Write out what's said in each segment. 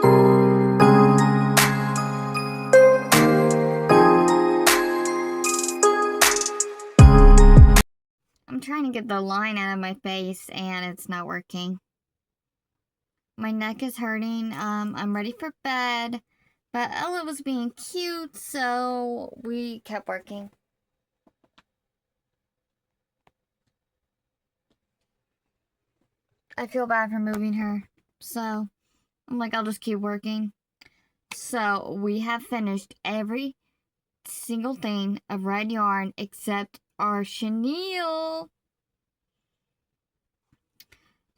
I'm trying to get the line out of my face and it's not working. My neck is hurting. I'm ready for bed, but Ella was being cute, so we kept working. I feel bad for moving her, so I'm like, I'll just keep working. So we have finished every single thing of red yarn except our chenille.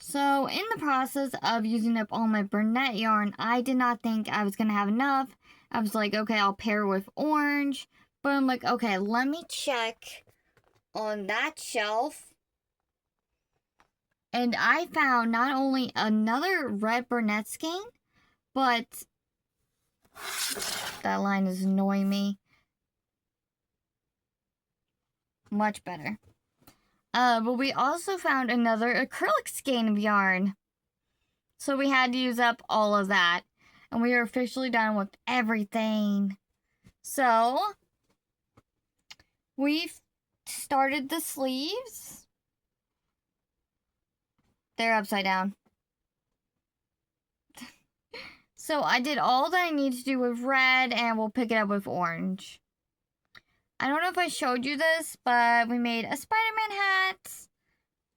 So in the process of using up all my brunette yarn, I did not think I was going to have enough. I was like, okay, I'll pair with orange. But I'm like, okay, let me check on that shelf. And I found not only another red brunette skein, but that line is annoying me. Much better. But we also found another acrylic skein of yarn. So we had to use up all of that. And we are officially done with everything. So, we've started the sleeves. They're upside down. So I did all that I need to do with red, and we'll pick it up with orange. I don't know if I showed you this, but we made a Spider-Man hat.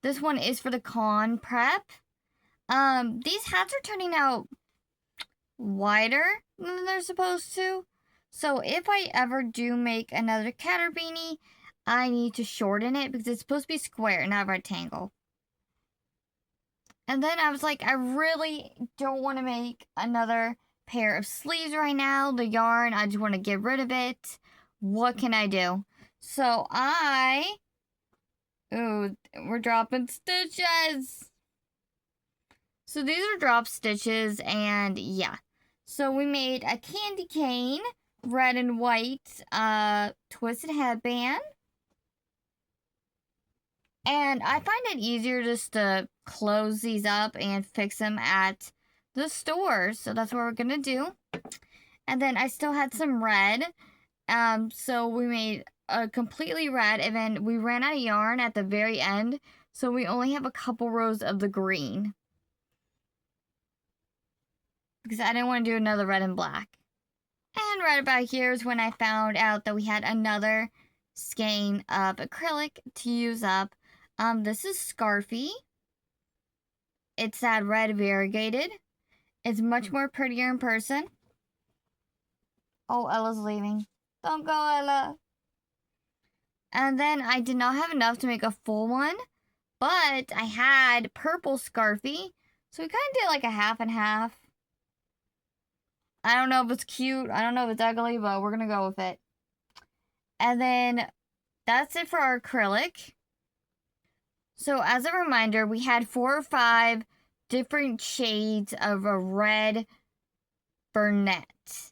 This one is for the con prep. These hats are turning out wider than they're supposed to. So if I ever do make another catter beanie, I need to shorten it because it's supposed to be square, not rectangle. And then I was like, I really don't want to make another pair of sleeves right now. The yarn, I just want to get rid of it. What can I do? So ooh, we're dropping stitches. So these are drop stitches, and yeah. So we made a candy cane, red and white, twisted headband. And I find it easier just to close these up and fix them at the store. So that's what we're going to do. And then I still had some red. So we made a completely red. And then we ran out of yarn at the very end. So we only have a couple rows of the green. Because I didn't want to do another red and black. And right about here is when I found out that we had another skein of acrylic to use up. This is Scarfy. It's that red variegated. It's much more prettier in person. Oh, Ella's leaving. Don't go, Ella. And then I did not have enough to make a full one, but I had purple Scarfy, so we kind of did like a half and half. I don't know if it's cute. I don't know if it's ugly, but we're going to go with it. And then that's it for our acrylic. So as a reminder, we had 4 or 5 different shades of a red brunette.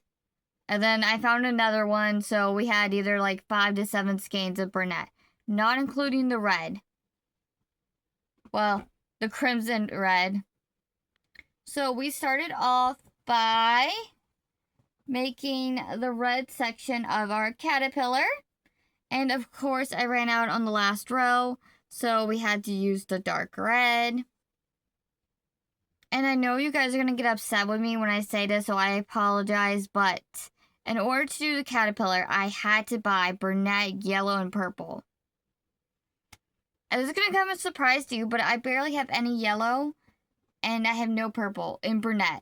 And then I found another one, so we had either like 5 to 7 skeins of brunette, not including the red. Well, the crimson red. So we started off by making the red section of our caterpillar. And of course, I ran out on the last row. So we had to use the dark red. And I know you guys are going to get upset with me when I say this, so I apologize. But in order to do the caterpillar, I had to buy brunette, yellow, and purple. And this is going to come as a surprise to you, but I barely have any yellow. And I have no purple in brunette.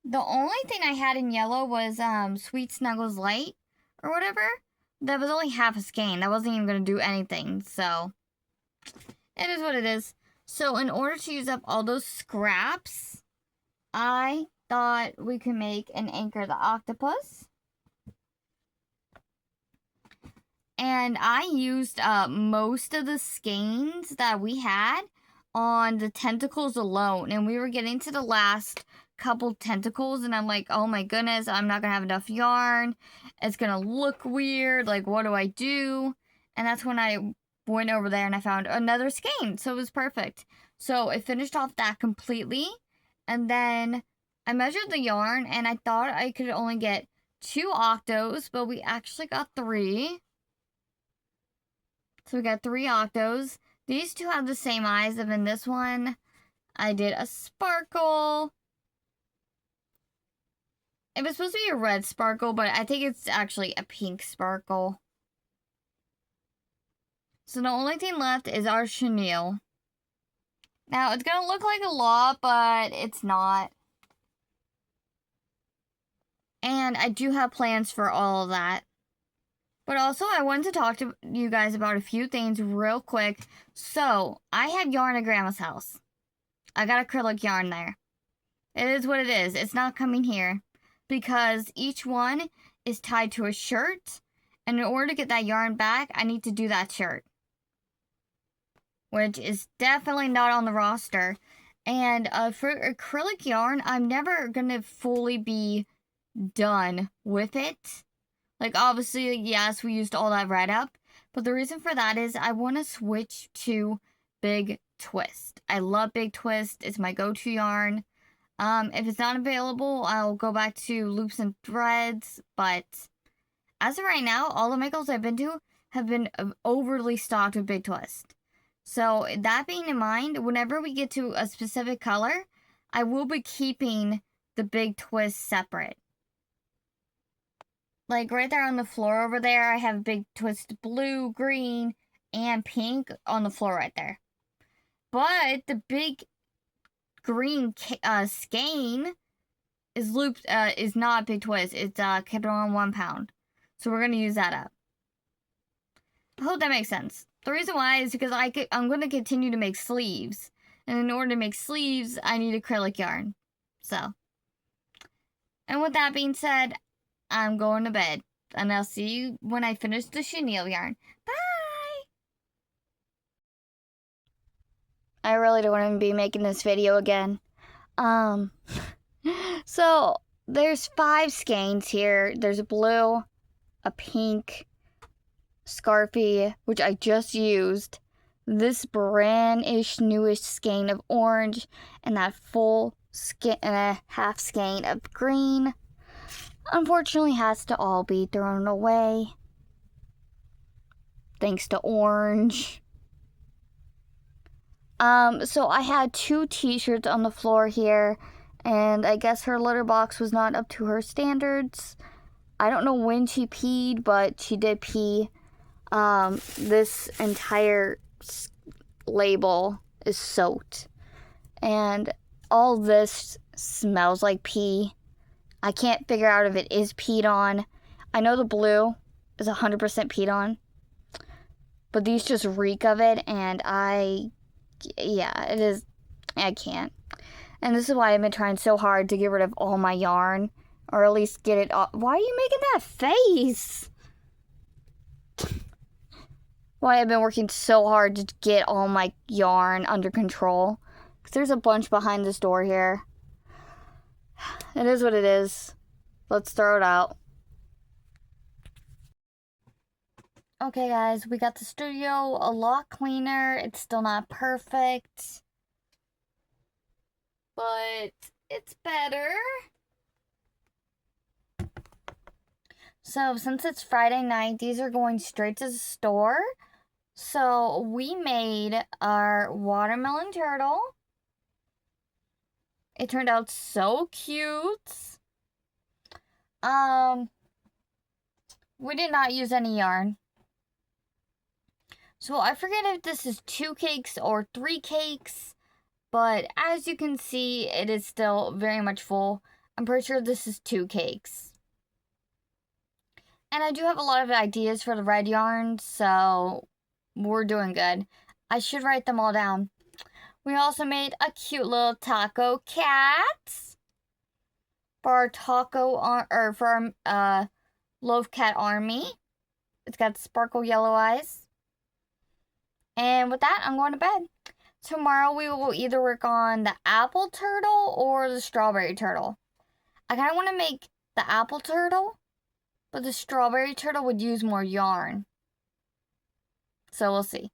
The only thing I had in yellow was Sweet Snuggles Light or whatever. That was only half a skein. That wasn't even going to do anything. So, it is what it is. So, in order to use up all those scraps, I thought we could make an Anchor the Octopus. And I used most of the skeins that we had on the tentacles alone. And we were getting to the last couple tentacles, and I'm like, oh my goodness, I'm not gonna have enough yarn. It's gonna look weird. Like, what do I do? And that's when I went over there and I found another skein. So it was perfect. So I finished off that completely. And then I measured the yarn and I thought I could only get 2 octos, but we actually got 3. So we got 3 octos. These two have the same eyes, and then this one, I did a sparkle. It was supposed to be a red sparkle, but I think it's actually a pink sparkle. So the only thing left is our chenille. Now, it's going to look like a lot, but it's not. And I do have plans for all of that. But also, I wanted to talk to you guys about a few things real quick. So, I have yarn at Grandma's house. I got acrylic yarn there. It is what it is. It's not coming here. Because each one is tied to a shirt. And in order to get that yarn back, I need to do that shirt. Which is definitely not on the roster. And for acrylic yarn, I'm never going to fully be done with it. Like, obviously, yes, we used all that red up. But the reason for that is I want to switch to Big Twist. I love Big Twist. It's my go-to yarn. If it's not available, I'll go back to Loops and Threads. But as of right now, all the makeups I've been to have been overly stocked with Big Twist. So, that being in mind, whenever we get to a specific color, I will be keeping the Big Twist separate. Like, right there on the floor over there, I have Big Twist blue, green, and pink on the floor right there. But the big green skein is looped, is not Big Twist. It's kept on 1 pound. So, we're going to use that up. I hope that makes sense. The reason why is because I'm going to continue to make sleeves. And in order to make sleeves, I need acrylic yarn. So. And with that being said, I'm going to bed. And I'll see you when I finish the chenille yarn. Bye! I really don't want to be making this video again. So, there's 5 skeins here. There's a blue, a pink, Scarfy, which I just used, this brandish newish skein of orange, and that full skein and a half skein of green. Unfortunately, has to all be thrown away. Thanks to orange. So I had 2 t-shirts on the floor here, and I guess her litter box was not up to her standards. I don't know when she peed, but she did pee. This entire label is soaked. And all this smells like pee. I can't figure out if it is peed on. I know the blue is 100% peed on. But these just reek of it, and yeah, it is, I can't. And this is why I've been trying so hard to get rid of all my yarn. Or at least get it off. Why are you making that face? Why I've been working so hard to get all my yarn under control. Because there's a bunch behind this door here. It is what it is. Let's throw it out. Okay, guys, we got the studio a lot cleaner. It's still not perfect. But it's better. So, since it's Friday night, these are going straight to the store. So, we made our watermelon turtle. It turned out so cute. We did not use any yarn. So, I forget if this is 2 cakes or 3 cakes. But, as you can see, it is still very much full. I'm pretty sure this is 2 cakes. And I do have a lot of ideas for the red yarn, so we're doing good. I should write them all down. We also made a cute little taco cat for our for our loaf cat army. It's got sparkle yellow eyes. And with that, I'm going to bed. Tomorrow we will either work on the apple turtle or the strawberry turtle. I kind of want to make the apple turtle, but the strawberry turtle would use more yarn. So we'll see.